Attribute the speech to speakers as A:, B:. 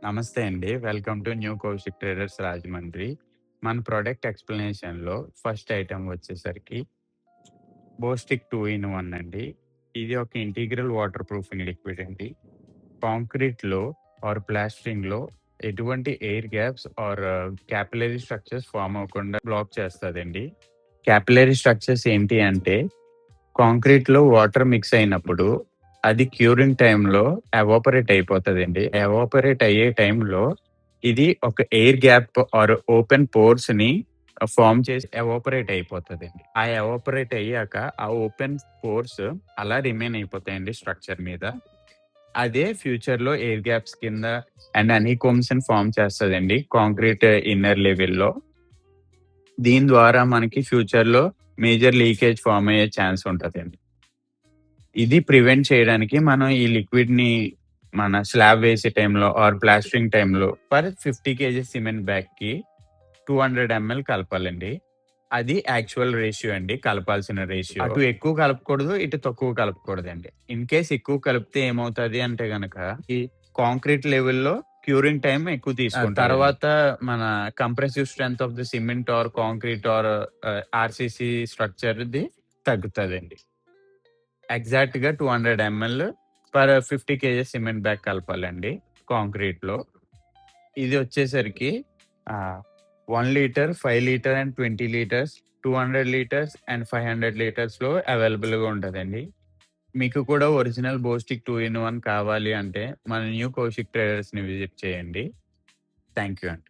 A: నమస్తే అండి. Welcome to new Kaushik traders Rajahmundry. మన ప్రొడక్ట్ ఎక్స్‌ప్లనేషన్‌లో ఫస్ట్ ఐటెమ్ వచ్చేసరికి బోస్టిక్ 2 ఇన్ 1 అండి. ఇది ఒక ఇంటిగ్రల్ వాటర్ ప్రూఫింగ్ లిక్విడ్ అండి. కాంక్రీట్‌లో ఆర్ ప్లాస్టరింగ్‌లో ఎటువంటి air gaps or capillary structures form అవ్వకుండా బ్లాక్ చేస్తదండి. క్యాపిల్లరీ స్ట్రక్చర్స్ ఏంటి అంటే కాంక్రీట్‌లో వాటర్ మిక్స్ అయినప్పుడు అది క్యూరింగ్ టైమ్‌లో ఎవాపరేట్ అయిపోతదండి. ఎవాపరేట్ అయ్యే టైంలో ఇది ఒక ఎయిర్ గ్యాప్ ఆర్ ఓపెన్ పోర్స్‌ని ఫార్మ్ చేసి ఎవాపరేట్ అయిపోతదండి. ఆ ఎవాపరేట్ అయ్యాక ఆ ఓపెన్ పోర్స్ అలా రిమైన్ అయిపోతాయండి స్ట్రక్చర్ మీద. అదే ఫ్యూచర్‌లో ఎయిర్ గ్యాప్స్ కింద అండ్ హనీకోంబ్స్‌ని ఫార్మ్ చేస్తదండి కాంక్రీట్ ఇన్నర్ లెవెల్‌లో. దీని ద్వారా మనకి ఫ్యూచర్‌లో మేజర్ లీకేజ్ ఫార్మ్ అయ్యే ఛాన్స్ ఉంటదండి. ఇది ప్రివెంట్ చేయడానికి మనం ఈ లిక్విడ్‌ని మన స్లాబ్ వేసే టైంలో ఆర్ ప్లాస్టరింగ్ టైంలో పర్ 50 కేజీ సిమెంట్ బ్యాగ్‌కి 200 ఎంఎల్ కలపాలండి. అది యాక్చువల్ రేషియో అండి. కలపాల్సిన రేషియో. అటు ఎక్కువ కలపకూడదు. ఇటు తక్కువ కలపకూడదండి. ఇన్ కేస్ ఎక్కువ కలిపితే ఏమవుతది అంటే గనక ఈ కాంక్రీట్ లెవెల్‌లో క్యూరింగ్ టైమ్ ఎక్కువ తీసుకుంటది. తర్వాత మన compressive strength of the cement or concrete or RCC స్ట్రక్చర్‌ది తగ్గుతదండి. ఎగ్జాక్ట్‌గా 200 ML per 50 KGs cement bag కలపాలండి కాంక్రీట్‌లో. ఇది వచ్చేసరికి 1 litre, 5 litre and 20 litres, 200 litres and 500 లీటర్స్‌లో అవైలబుల్‌గా ఉంటదండి. మీకు కూడా ఒరిజినల్ బోస్టిక్ 2 ఇన్ 1 కావాలి అంటే మన న్యూ కౌశిక్ ట్రేడర్స్‌ని విజిట్ చేయండి. థాంక్ యూ అండి.